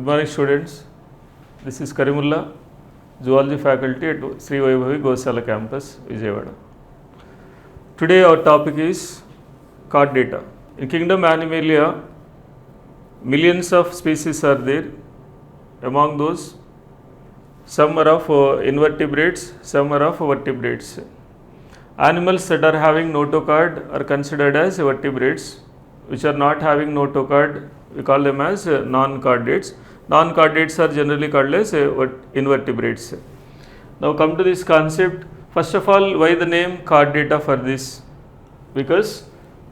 Good morning students. This is Karimullah, Zoology faculty at Sri Vaibhavi Gosala campus, Vijayawada. Today our topic is Chordata. In kingdom Animalia, millions of species are there. Among those, some are of invertebrates, some are of vertebrates. Animals that are having notochord are considered as vertebrates. Which are not having notochord, we call them as non-chordates. Non-chordates are generally called as invertebrates. Now come to this concept. First of all, why the name Chordata for this? Because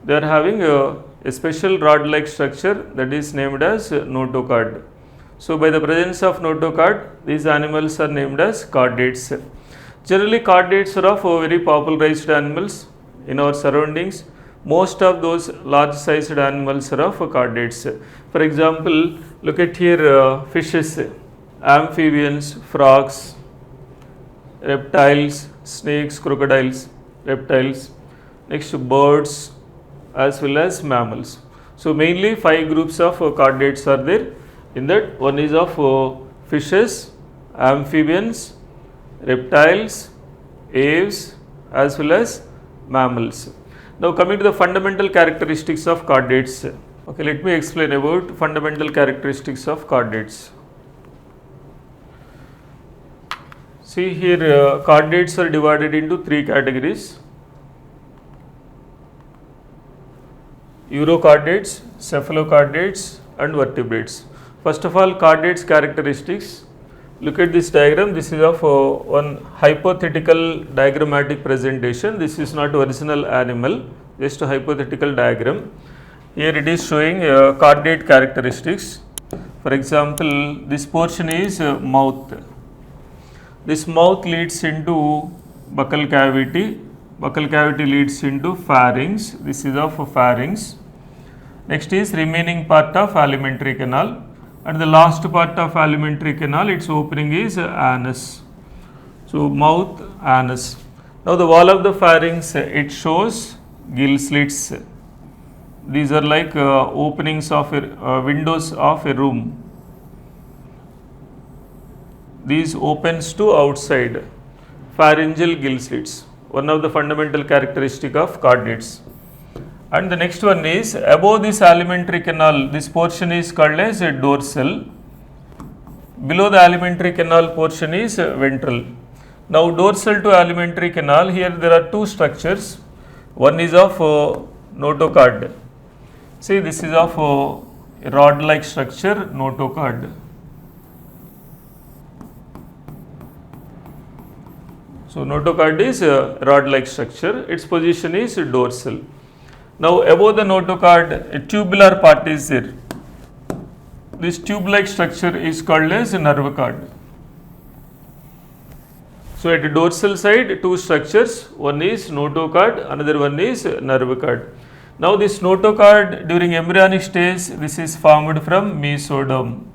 they are having a special rod-like structure that is named as notochord. So by the presence of notochord, these animals are named as chordates. Generally, chordates are of very popularized animals in our surroundings. Most of those large sized animals are of chordates. For example, look at here fishes, amphibians, frogs, reptiles, snakes, crocodiles, reptiles, next birds as well as mammals. So mainly 5 groups of chordates are there. In that, one is of fishes, amphibians, reptiles, aves as well as mammals. Now coming to the fundamental characteristics of chordates. Okay, let me explain about fundamental characteristics of chordates. See here, chordates are divided into 3 categories: Urochordates, cephalochordates and vertebrates. First of all, chordates characteristics. Look at this diagram. This is of one hypothetical diagrammatic presentation. This is not original animal, just a hypothetical diagram. Here it is showing chordate characteristics. For example, this portion is mouth. This mouth leads into buccal cavity. Buccal cavity leads into pharynx. This is of pharynx. Next is remaining part of alimentary canal. And the last part of alimentary canal, its opening is anus. So mouth, anus. Now the wall of the pharynx, it shows gill slits. These are like openings of windows of a room. These opens to outside. Pharyngeal gill slits. One of the fundamental characteristic of chordates. And the next one is above this alimentary canal, this portion is called as a dorsal. Below the alimentary canal portion is ventral. Now dorsal to alimentary canal, here there are 2 structures. One is of notochord. See, this is of a rod-like structure, notochord. So notochord is a rod-like structure. Its position is dorsal. Now above the notochord, a tubular part is there. This tube-like structure is called as a nerve cord. So at the dorsal side, 2 structures, one is notochord, another one is nerve cord. Now this notochord during embryonic stage, this is formed from mesoderm.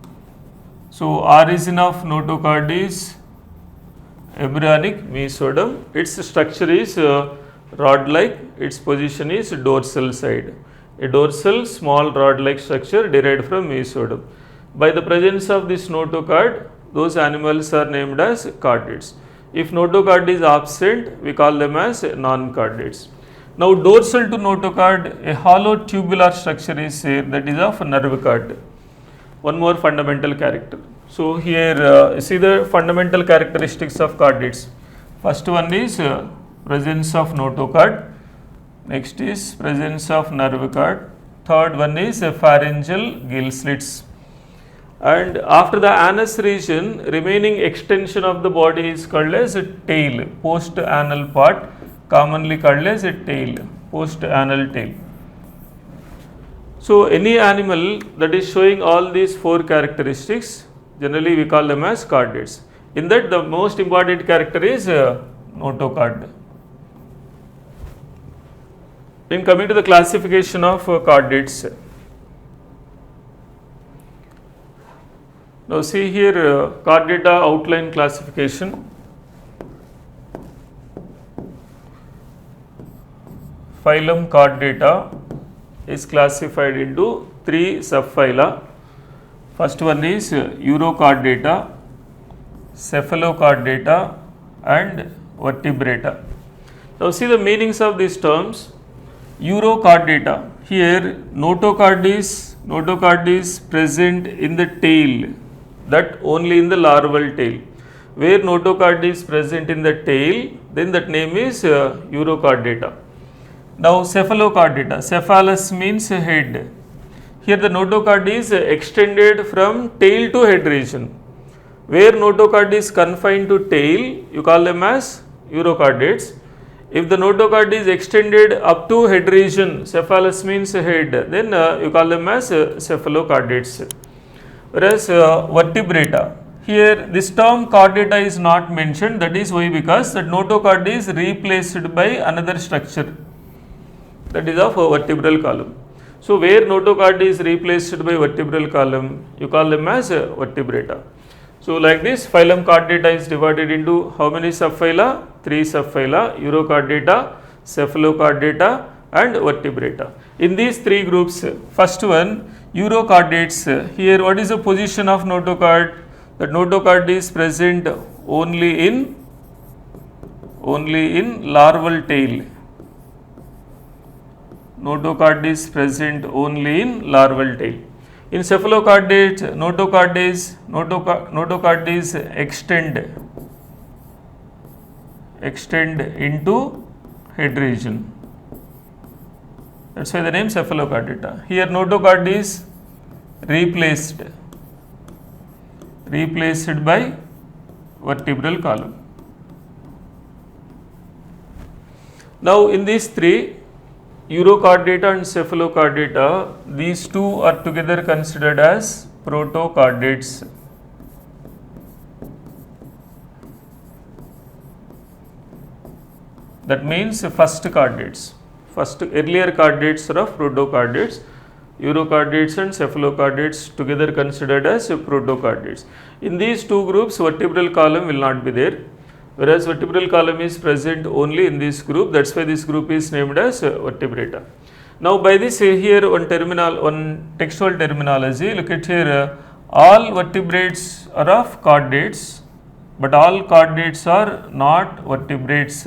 So origin of notochord is embryonic mesoderm. Its structure is rod-like, its position is dorsal side. A dorsal small rod-like structure derived from mesoderm. By the presence of this notochord, those animals are named as chordates. If notochord is absent, we call them as non-chordates. Now dorsal to notochord, a hollow tubular structure is there, that is of nerve cord. One more fundamental character. So here see the fundamental characteristics of chordates. First one is presence of notochord, next is presence of nerve cord, third one is pharyngeal gill slits. And after the anus region, remaining extension of the body is called as a tail, post-anal part, commonly called as a tail, post-anal tail. So any animal that is showing all these 4 characteristics, generally we call them as chordates. In that, the most important character is notochord. Then coming to the classification of chordates. Now see here Chordata outline classification. Phylum Chordata is classified into 3 subphyla. First one is Urochordata, Cephalochordata and Vertebrata. Now see the meanings of these terms. Urochordata, here notochord is present in the tail, that only in the larval tail. Where notochord is present in the tail, then that name is Urochordata. Now Cephalochordata, cephalus means head. Here the notochord is extended from tail to head region. Where notochord is confined to tail, you call them as Urochordates. If the notochord is extended up to head region, cephalus means head, then you call them as Cephalochordates. Whereas Vertebrata, here this term chordata is not mentioned. That is why, because that notochord is replaced by another structure, that is of vertebral column. So where notochord is replaced by vertebral column, you call them as Vertebrata. So like this, phylum Chordata is divided into how many subphyla? 3 subphyla: Urochordata, Cephalochordata and Vertebrata. In these 3 groups, first one, Urochordates. Here what is the position of notochord? That notochord is present only in larval tail. Notochord is present only in larval tail. In Cephalochordate, notochord is extend into head region. That's why the name Cephalochordata. Here notochord is replaced by vertebral column. Now in these 3, Urochordata and Cephalochordata, these 2 are together considered as protochordates. That means first chordates. Earlier chordates are of protochordates. Urochordates and Cephalochordates together considered as protochordates. In these 2 groups, vertebral column will not be there, whereas vertebral column is present only in this group. That's why this group is named as Vertebrata. Now by this here one textual terminology, look at here, all vertebrates are of chordates, but all chordates are not vertebrates.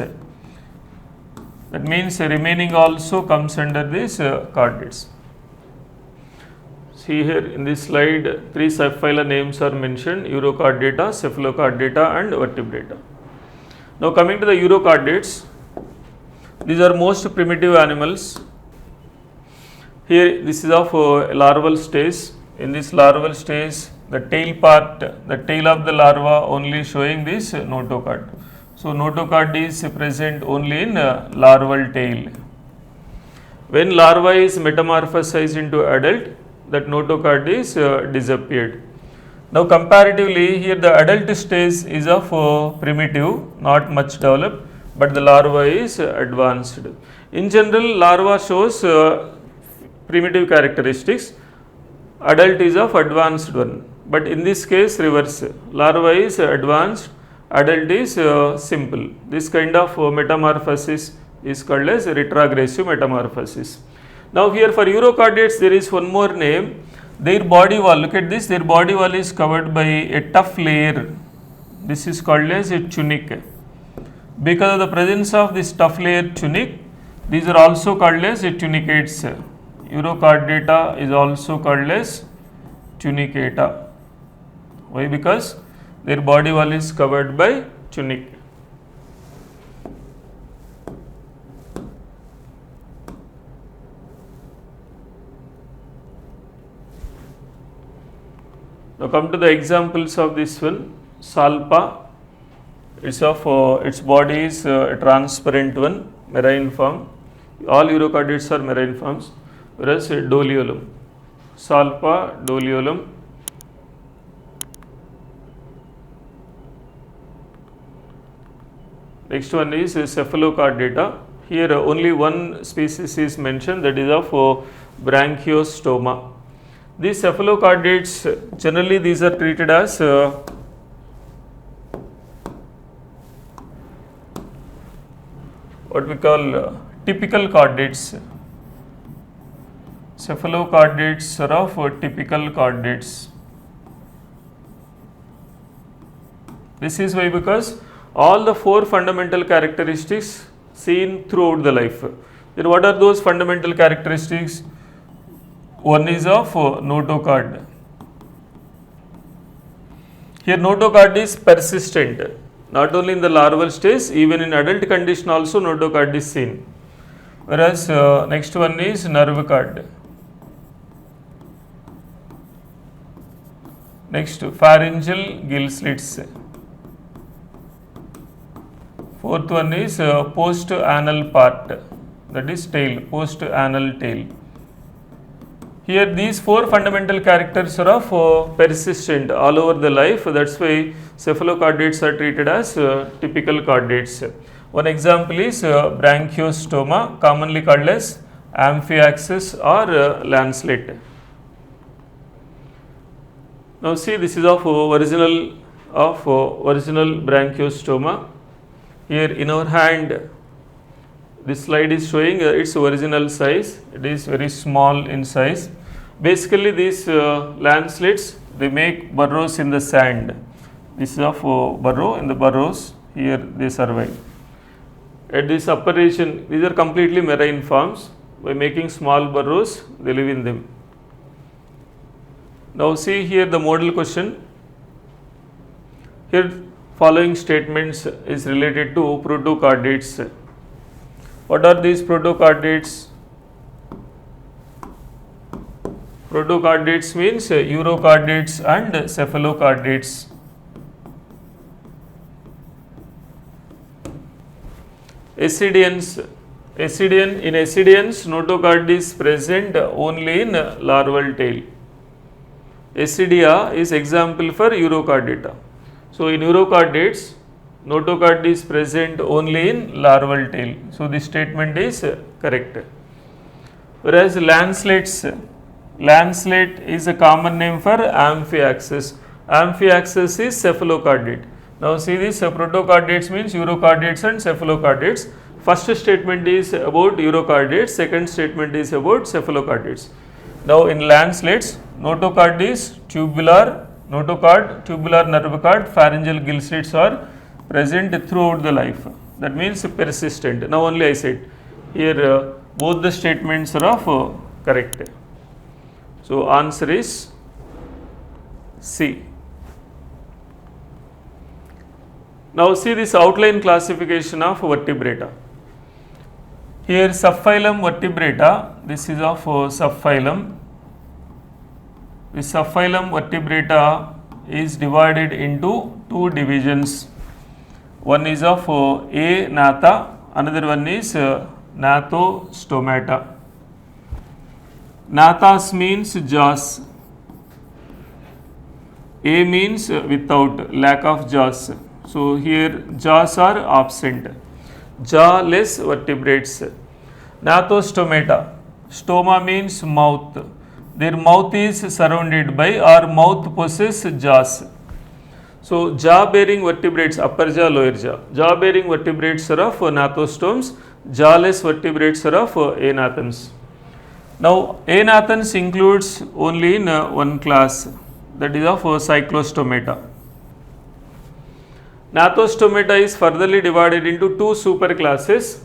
That means remaining also comes under this chordates. See here in this slide, 3 subphyla names are mentioned: Urochordata, Cephalochordata and Vertebrata. Now coming to the Urochordates, these are most primitive animals. Here this is of larval stage. In this larval stage, the tail of the larva only showing this notochord. So notochord is present only in larval tail. When larva is metamorphosized into adult, that notochord is disappeared. Now comparatively, here the adult stage is of primitive, not much developed, but the larva is advanced. In general, larva shows primitive characteristics, adult is of advanced one, but in this case reverse, larva is advanced, adult is simple. This kind of metamorphosis is called as retrogressive metamorphosis. Now here for Urochordates there is one more name. Their body wall, look at this, their body wall is covered by a tough layer. This is called as a tunic. Because of the presence of this tough layer tunic, these are also called as tunicates. Urochordata is also called as tunicata. Why? Because their body wall is covered by tunic. Now come to the examples of this one. Salpa, its body is a transparent one, marine form. All Urochordates are marine forms. Whereas Doliolum, Salpa, Doliolum. Next one is Cephalochordata. Here only one species is mentioned, that is of Branchiostoma. These Cephalochordates, generally these are treated as what we call typical chordates. Cephalochordates are of typical chordates. This is why, because all the four fundamental characteristics seen throughout the life. Then what are those fundamental characteristics? One is of notochord. Here notochord is persistent, not only in the larval stage, even in adult condition also notochord is seen. Whereas next one is nerve cord. Next, pharyngeal gill slits. Fourth one is post-anal part, that is tail, post-anal tail. Here these four fundamental characters are of persistent all over the life. That's why cephalochordates are treated as typical chordates. One example is branchiostoma, commonly called as amphiaxis or lancelet. Now see, this is of original branchiostoma. Here in our hand, this slide is showing its original size. It is very small in size. Basically, these lancelets, they make burrows in the sand. This is of burrow. In the burrows, here they survive. At this upper region, these are completely marine forms. By making small burrows, they live in them. Now see here the model question. Here following statements is related to protochordates. What are these protochordates? Protochordates means urochordates and cephalochordates. Ascidians. In ascidians, notochord is present only in larval tail. Ascidia is example for urochordata. So in urochordates, notochord is present only in larval tail. So this statement is correct. Whereas lancelet is a common name for amphiaxis. Amphiaxis is cephalochordate. Now see this protochordates means urochordates and cephalochordates. First statement is about urochordates, second statement is about cephalochordates. Now in lancelets, notochord is tubular, tubular nerve cord, pharyngeal gill slits are present throughout the life. That means persistent. Now only I said here both the statements are of correct. So answer is C. Now see this outline classification of vertebrata. Here subphylum vertebrata, this is of subphylum. This subphylum vertebrata is divided into two divisions. One is of Anatha, another one is Gnathostomata. Gnathas means jaws. A means without, lack of jaws. So here jaws are absent. Jawless vertebrates. Gnathostomata. Stoma means mouth. Their mouth is surrounded by or mouth possesses jaws. So jaw-bearing vertebrates, upper jaw, lower jaw. Jaw-bearing vertebrates are of gnathostomes. Jawless vertebrates are of anathans. Now anathans includes only in one class, that is of cyclostomata. Gnathostomata is furtherly divided into two superclasses.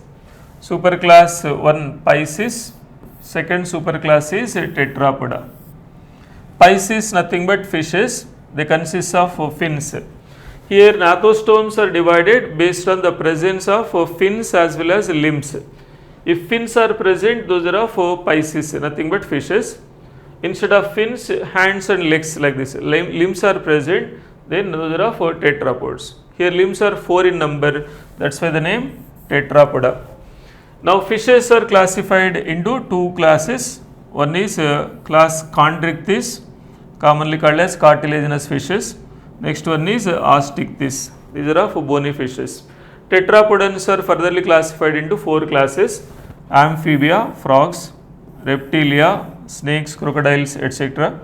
Superclass 1 Pisces, second superclass is Tetrapoda. Pisces nothing but fishes, they consist of fins. Here gnathostomes are divided based on the presence of fins as well as limbs. If fins are present, those are of Pisces, nothing but fishes. Instead of fins, hands and legs like this, limbs are present, then those are of tetrapods. Here limbs are 4 in number, that's why the name Tetrapoda. Now fishes are classified into two classes. One is class Chondrichthyes, commonly called as cartilaginous fishes. Next one is Osteichthyes. These are of bony fishes. Tetrapodans are furtherly classified into four classes: amphibia, frogs; reptilia, snakes, crocodiles, etc.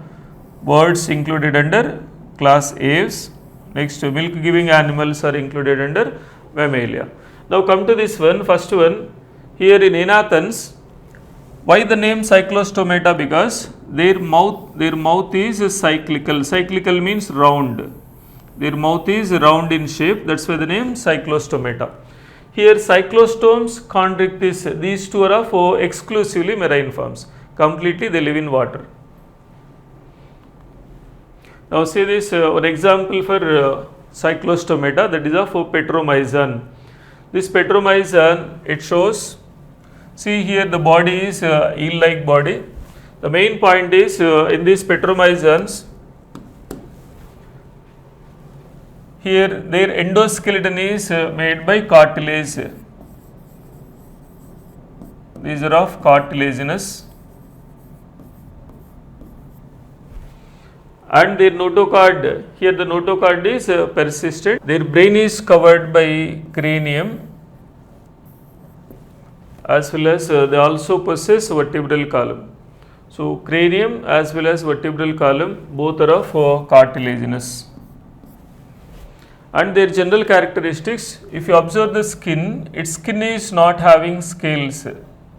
Birds included under class Aves. Next, milk giving animals are included under Mammalia. Now come to this one, first one. Here in anathans, why the name cyclostomata? Because their mouth is cyclical. Cyclical means round. Their mouth is round in shape, that's why the name cyclostomata. Here cyclostomes, chondrichthyes, these two are of exclusively marine forms. Completely they live in water. Now see this one example for cyclostomata, that is of petromyzon. This petromyzon, it shows, see here the body is eel-like body. The main point is in these petromyzons, here their endoskeleton is made by cartilage. These are of cartilaginous. And their notochord, here the notochord is persistent. Their brain is covered by cranium, as well as they also possess vertebral column. So cranium as well as vertebral column, both are of cartilaginous. And their general characteristics, if you observe the skin, its skin is not having scales.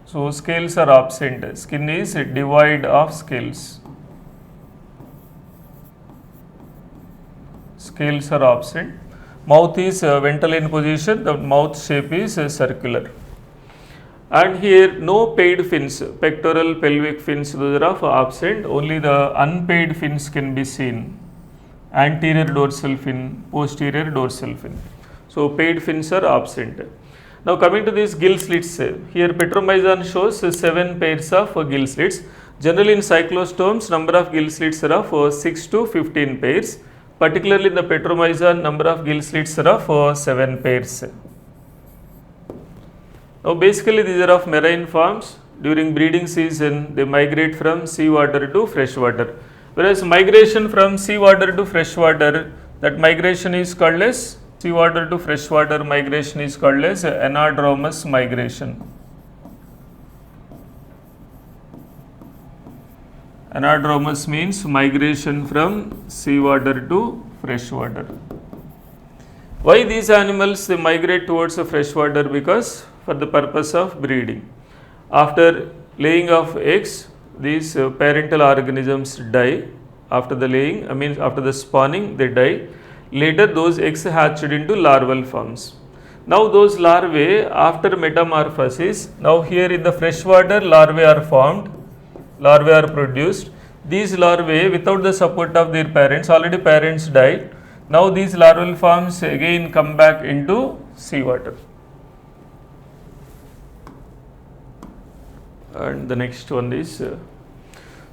So scales are absent. Skin is devoid of scales. Scales are absent. Mouth is ventral in position, the mouth shape is circular. And here no paid fins, pectoral, pelvic fins, those are of absent, only the unpaid fins can be seen. Anterior dorsal fin, posterior dorsal fin. So paid fins are absent. Now coming to these gill slits, here petromyzon shows 7 pairs of gill slits. Generally in cyclostomes, number of gill slits are of 6 to 15 pairs. Particularly in the petromyzon, number of gill slits are of 7 pairs. Now basically these are of marine forms. During breeding season, they migrate from seawater to freshwater. Whereas migration from seawater to freshwater, that migration is called as seawater to freshwater migration is called as anadromous migration. Anadromous means migration from seawater to freshwater. Why these animals they migrate towards the freshwater? Because for the purpose of breeding. After laying of eggs, these parental organisms die. After the laying, after the spawning, they die. Later those eggs hatched into larval forms. Now those larvae, after metamorphosis, now here in the freshwater larvae are formed, larvae are produced. These larvae, without the support of their parents, already parents died. Now these larval forms again come back into seawater. And the next one is,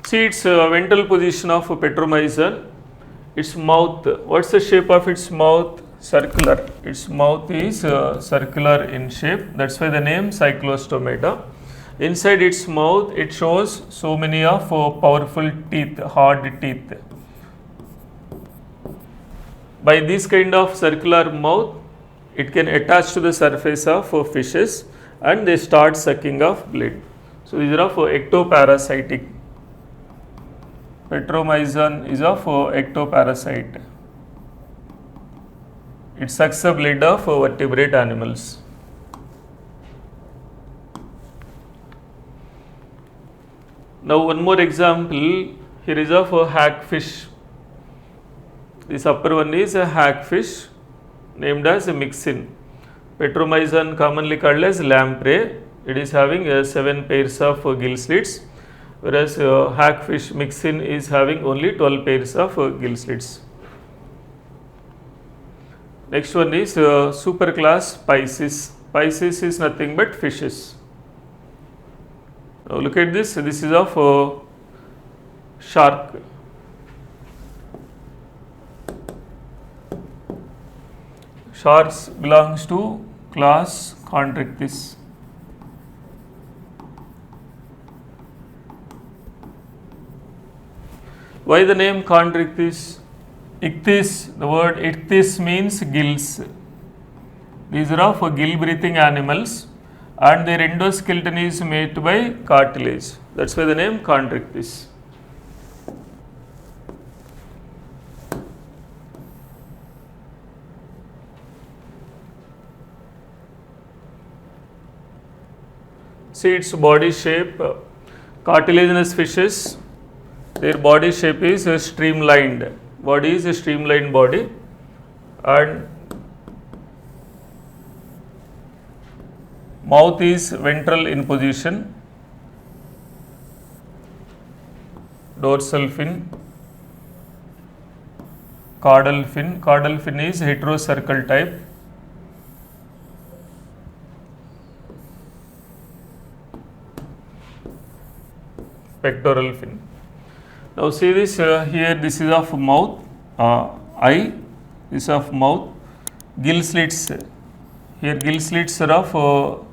see its ventral position of petromyzon. Its mouth, what's the shape of its mouth? Circular. Its mouth is circular in shape, that's why the name cyclostomata. Inside its mouth, it shows so many of powerful teeth, hard teeth. By this kind of circular mouth, it can attach to the surface of fishes and they start sucking of blood. So these are of ectoparasitic. Petromyzon is of ectoparasite. It sucks the blood of vertebrate animals. Now one more example, here is of a hagfish. This upper one is a hagfish named as a mixin. Petromyzon commonly called as lamprey. It is having 7 pairs of gill slits, whereas hagfish mixin is having only 12 pairs of gill slits. Next one is superclass Pisces. Pisces is nothing but fishes. Now look at this, this is of shark. Sharks belongs to class Chordates. Why the name Chordates? Ichthys, the word ichthys means gills. These are of gill breathing animals and their endoskeleton is made by cartilage. That's why the name Chordates. See its body shape, cartilaginous fishes, their body shape is streamlined. Body is a streamlined body. and mouth is ventral in position, dorsal fin, caudal fin is heterocircle type, pectoral fin. Now see this here, this is of mouth, eye, this of mouth, gill slits, here gill slits are of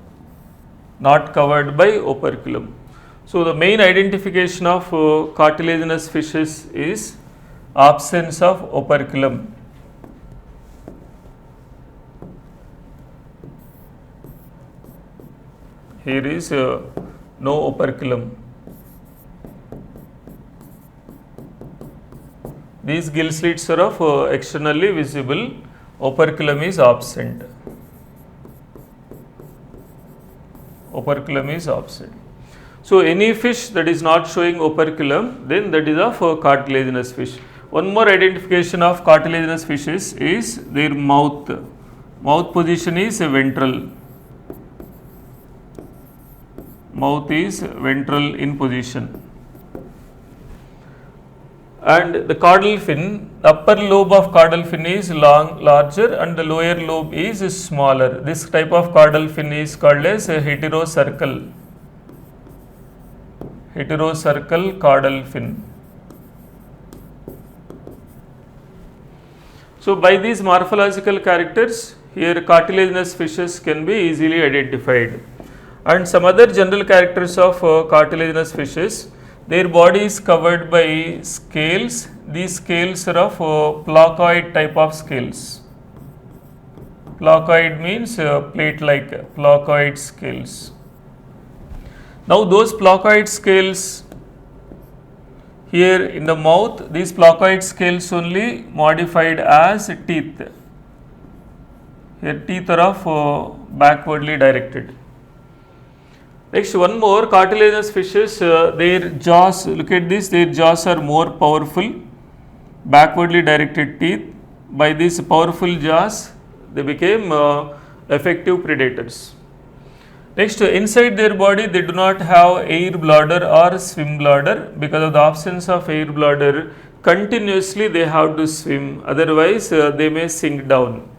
not covered by operculum. So the main identification of cartilaginous fishes is absence of operculum. Here is no operculum. These gill slits are of externally visible, operculum is absent. Operculum is absent. So any fish that is not showing operculum, then that is of cartilaginous fish. One more identification of cartilaginous fishes is their mouth. Mouth position is ventral. Mouth is ventral in position. And the caudal fin, the upper lobe of caudal fin is larger and the lower lobe is smaller. This type of caudal fin is called as a heterocircle. Heterocircle caudal fin. So by these morphological characters, here cartilaginous fishes can be easily identified. And some other general characters of cartilaginous fishes, their body is covered by scales. These scales are of placoid type of scales. Placoid means plate-like, placoid scales. Now those placoid scales, here in the mouth, these placoid scales only modified as teeth. Here teeth are of backwardly directed. Next, one more, cartilaginous fishes, their jaws, look at this, their jaws are more powerful, backwardly directed teeth. By these powerful jaws, they became effective predators. Next, inside their body, they do not have air bladder or swim bladder. Because of the absence of air bladder, continuously they have to swim, otherwise they may sink down.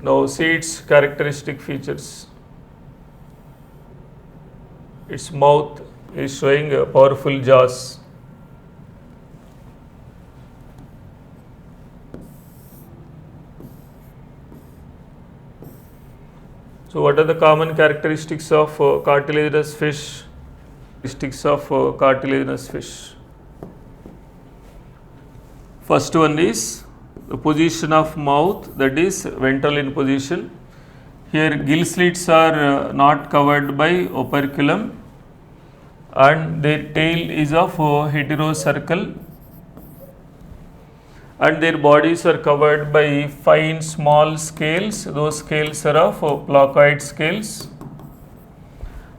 Now see its characteristic features. Its mouth is showing powerful jaws. So what are the common characteristics of cartilaginous fish? Characteristics of cartilaginous fish. First one is the position of mouth, that is ventral in position. Here gill slits are not covered by operculum and their tail is of heterocircle and their bodies are covered by fine small scales. Those scales are of placoid scales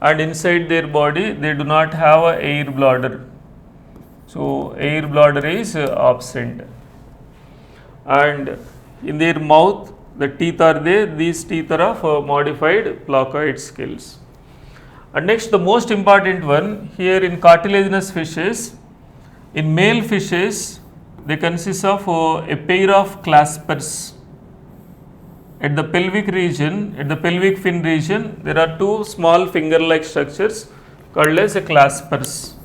and inside their body they do not have a air bladder. So air bladder is absent. And in their mouth, the teeth are there, these teeth are of modified placoid scales. And next, the most important one, here in cartilaginous fishes, in male fishes, they consist of a pair of claspers. At the pelvic region, at the pelvic fin region, there are two small finger-like structures called as claspers.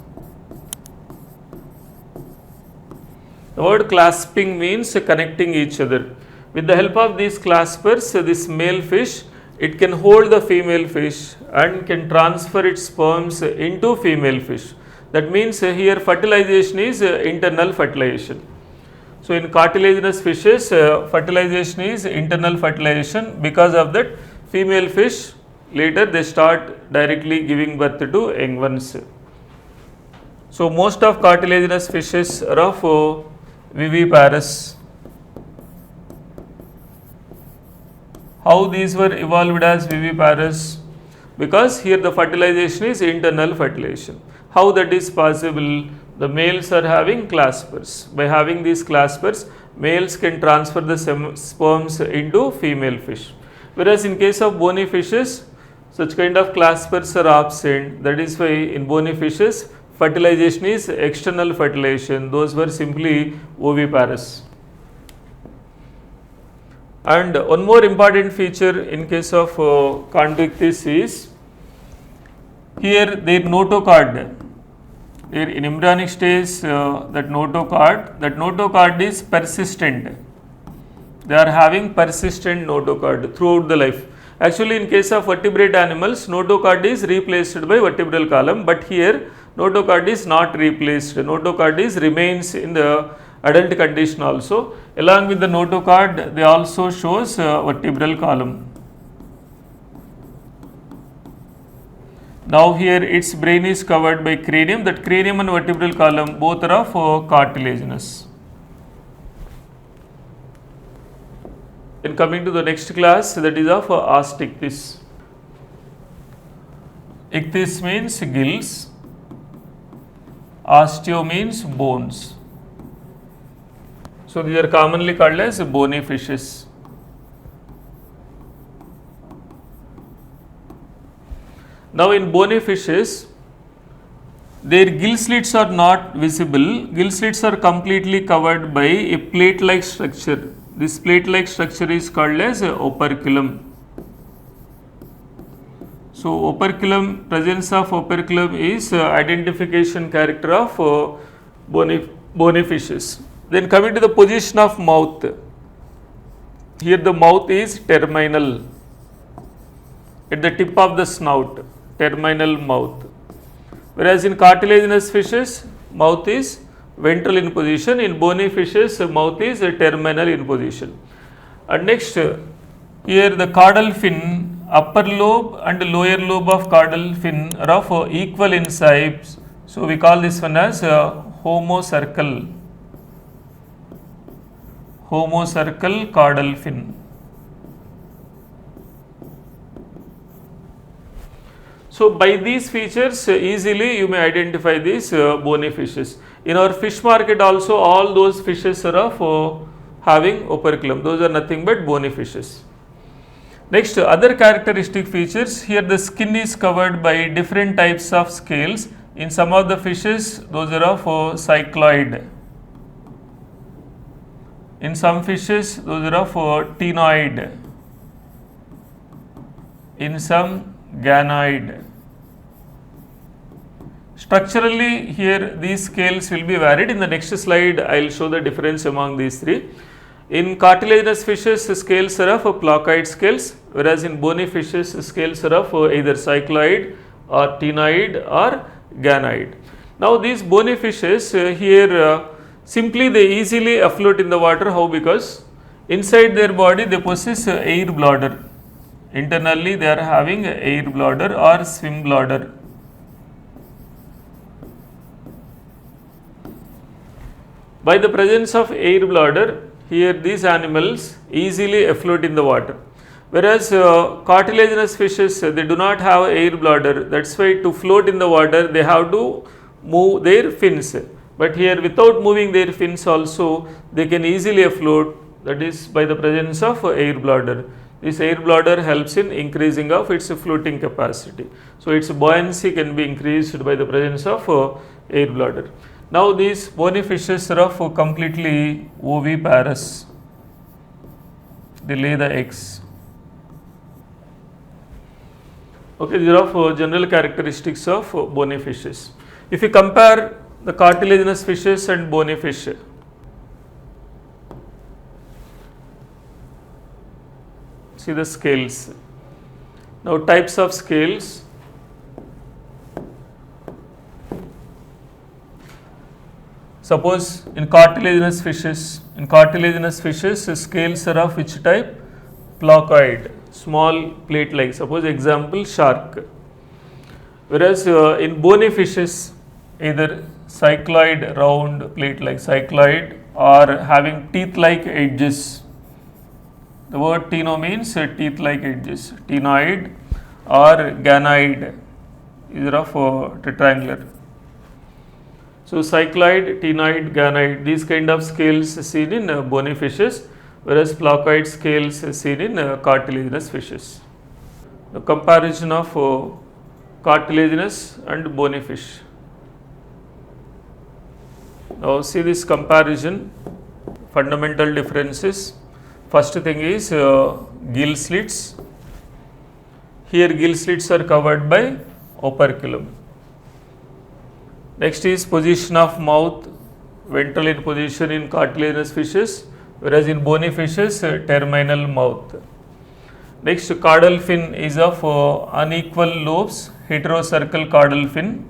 The word clasping means connecting each other. With the help of these claspers, this male fish, it can hold the female fish and can transfer its sperms into female fish. That means here fertilization is internal fertilization. So in cartilaginous fishes, fertilization is internal fertilization. Because of that, female fish later they start directly giving birth to young ones. So most of cartilaginous fishes are of viviparous. How these were evolved as viviparous? Because here the fertilization is internal fertilization. How that is possible? The males are having claspers. By having these claspers, males can transfer the sperms into female fish. Whereas in case of bony fishes, such kind of claspers are absent. That is why in bony fishes, fertilization is external fertilization. Those were simply oviparous. And one more important feature in case of convictis is here their notochord. Here in embryonic stage, that notochord is persistent. They are having persistent notochord throughout the life. Actually, in case of vertebrate animals, notochord is replaced by vertebral column, but here notochord is not replaced. Notochord is remains in the adult condition also. Along with the notochord, they also shows vertebral column. Now here its brain is covered by cranium. That cranium and vertebral column both are of cartilaginous. Then coming to the next class, that is of osteichthyes. Ichthyes means gills. Osteo means bones. So these are commonly called as bony fishes. Now in bony fishes, their gill slits are not visible. Gill slits are completely covered by a plate-like structure. This plate-like structure is called as operculum. So presence of operculum is identification character of bony fishes. Then coming to the position of mouth. Here the mouth is terminal at the tip of the snout, terminal mouth. Whereas in cartilaginous fishes, mouth is ventral in position. In bony fishes, mouth is terminal in position. And next, here the caudal fin, upper lobe and lower lobe of caudal fin are of equal in size. So we call this one as homocercal caudal fin. So by these features easily you may identify these bony fishes. In our fish market also all those fishes are of having operculum. Those are nothing but bony fishes. Next, other characteristic features. Here the skin is covered by different types of scales. In some of the fishes those are of cycloid. In some fishes those are of ctenoid. In some ganoid. Structurally here these scales will be varied. In the next slide I will show the difference among these three. In cartilaginous fishes scales are of placoid scales, whereas in bony fishes scales are of either cycloid or ctenoid or ganoid. Now these bony fishes here simply they easily afloat in the water. How? Because inside their body they possess air bladder. Internally they are having air bladder or swim bladder. By the presence of air bladder, here these animals easily afloat in the water. Whereas cartilaginous fishes, they do not have air bladder. That's why to float in the water they have to move their fins. But here without moving their fins also they can easily afloat. That is by the presence of air bladder. This air bladder helps in increasing of its floating capacity. So its buoyancy can be increased by the presence of air bladder. Now these bony fishes are of completely oviparous. They lay the eggs. Okay, these are of general characteristics of bony fishes. If you compare the cartilaginous fishes and bony fish, see the scales. Now types of scales. Suppose in cartilaginous fishes, scales are of which type? Placoid, small plate-like. Suppose example shark. Whereas in bony fishes, either cycloid, round plate-like cycloid, or having teeth-like edges. The word cteno means teeth-like edges. Ctenoid or ganoid is of tetraangular. So cycloid, ctenoid, ganoid, these kind of scales seen in bony fishes, whereas placoid scales seen in cartilaginous fishes. The comparison of cartilaginous and bony fish. Now see this comparison, fundamental differences. First thing is gill slits. Here gill slits are covered by operculum. Next is position of mouth, ventral in position in cartilaginous fishes, whereas in bony fishes terminal mouth. Next, caudal fin is of unequal lobes, heterocercal caudal fin.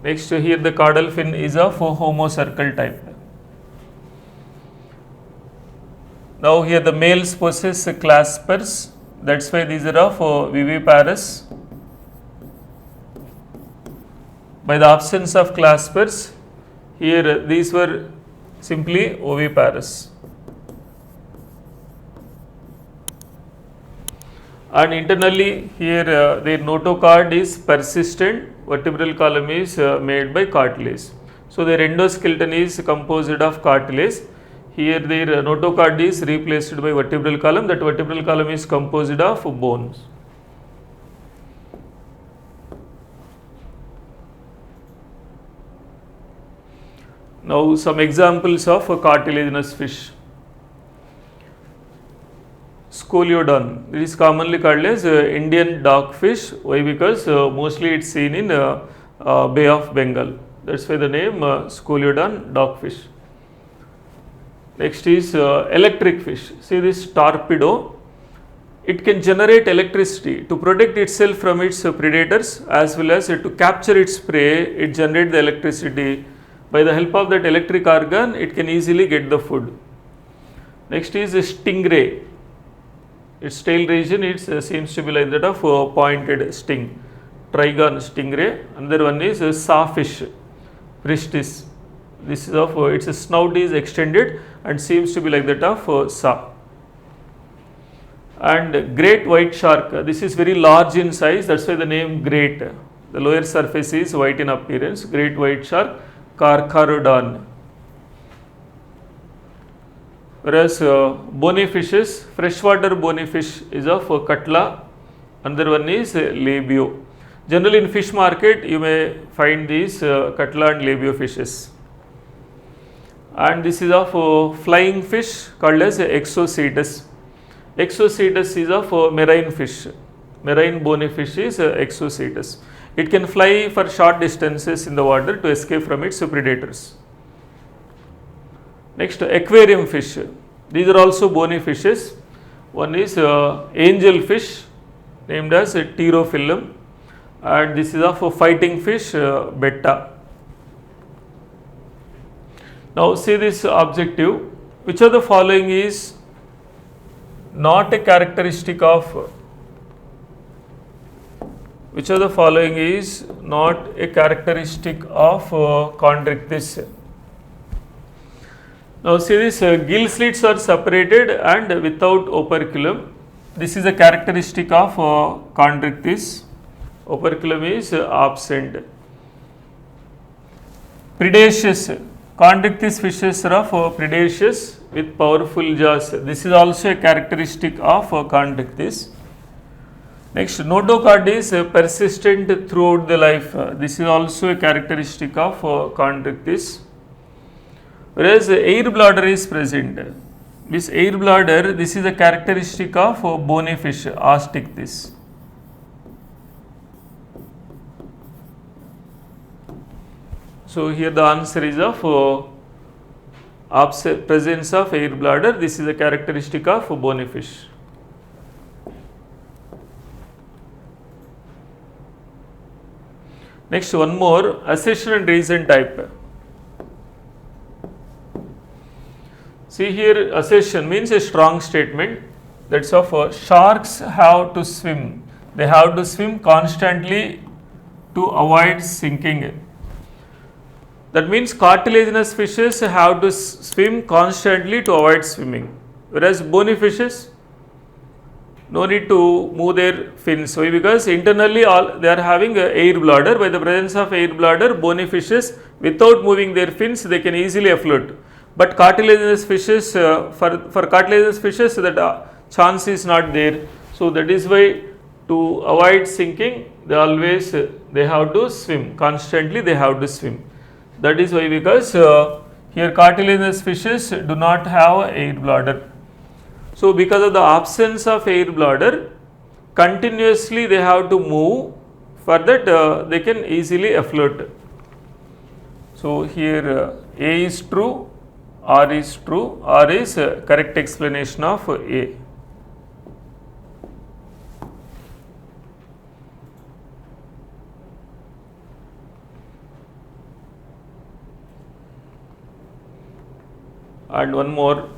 Next, here the caudal fin is of homocercal type. Now here the males possess claspers, that's why these are of viviparous. By the absence of claspers, here these were simply oviparous. And internally here their notochord is persistent, vertebral column is made by cartilage. So their endoskeleton is composed of cartilage. Here their notochord is replaced by vertebral column, that vertebral column is composed of bones. Now some examples of cartilaginous fish. Scoliodon, it is commonly called as Indian dogfish. Why? Because mostly it is seen in Bay of Bengal. That is why the name Scoliodon dogfish. Next is electric fish. See this torpedo, it can generate electricity to protect itself from its predators as well as to capture its prey. It generates the electricity. By the help of that electric organ, it can easily get the food. Next is a stingray. Its tail region seems to be like that of pointed sting, trigon stingray. Another one is sawfish, pristis. This is of its snout is extended and seems to be like that of saw. And great white shark, this is very large in size, that's why the name great. The lower surface is white in appearance. Great white shark, Carcharodon. Whereas bony fishes, freshwater bony fish is of Katla, another one is labio. Generally in fish market you may find these Katla and labio fishes. And this is of flying fish called as Exocetus. Exocetus is of marine fish. Marine bony fish is Exocetus. It can fly for short distances in the water to escape from its predators. Next, aquarium fish. These are also bony fishes. One is angel fish named as Pterophyllum, and this is of a fighting fish Betta. Now see this objective. Which of the following is not a characteristic of Chondrichthyes? Now see this gill slits are separated and without operculum. This is a characteristic of Chondrichthyes. Operculum is absent. Predaceous. Chondrichthyes fishes are of predaceous with powerful jaws. This is also a characteristic of Chondrichthyes. Next, notochord is persistent throughout the life. This is also a characteristic of Chondrichthyes. Whereas air bladder is present. This air bladder, this is a characteristic of bony fish, Osteichthyes. So here the answer is of presence of air bladder. This is a characteristic of bony fish. Next, one more, assertion and reason type. See here, assertion means a strong statement. That's of sharks have to swim. They have to swim constantly to avoid sinking. That means cartilaginous fishes have to swim constantly to avoid swimming. Whereas bony fishes, no need to move their fins. Why? Because internally all they are having a air bladder. By the presence of air bladder, bony fishes without moving their fins they can easily afloat. But cartilaginous fishes, for cartilaginous fishes that chance is not there. So that is why to avoid sinking they always they have to swim constantly. They have to swim. That is why, because here cartilaginous fishes do not have air bladder. So because of the absence of air bladder, continuously they have to move. For that they can easily afloat. So here A is true, R is true, R is correct explanation of A. And one more,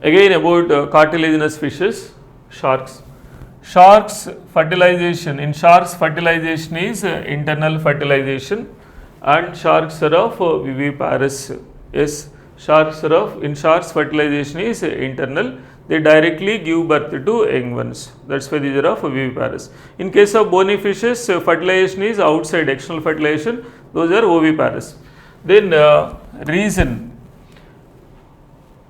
again about cartilaginous fishes, sharks. Sharks fertilization, in sharks fertilization is internal fertilization, and sharks are of viviparous. Yes, sharks are of, in sharks fertilization is internal, they directly give birth to young ones. That's why these are of viviparous. In case of bony fishes, fertilization is outside, external fertilization, those are oviparous. Then reason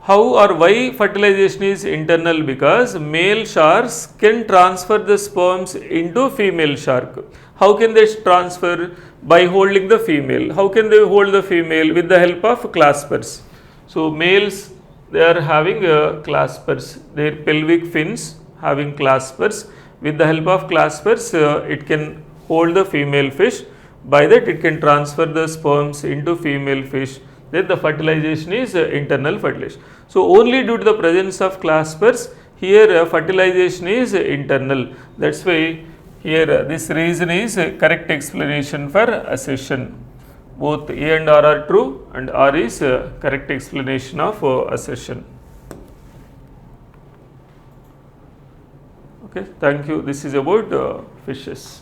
how or why fertilization is internal, because male sharks can transfer the sperms into female shark. How can they transfer? By holding the female. How can they hold the female? With the help of claspers. So males, they are having claspers, their pelvic fins having claspers. With the help of claspers it can hold the female fish. By that it can transfer the sperms into female fish. Then the fertilization is internal fertilization. So only due to the presence of claspers, here fertilization is internal. That's why here this reason is correct explanation for assertion. Both A and R are true, and R is correct explanation of assertion. Okay, thank you. This is about fishes.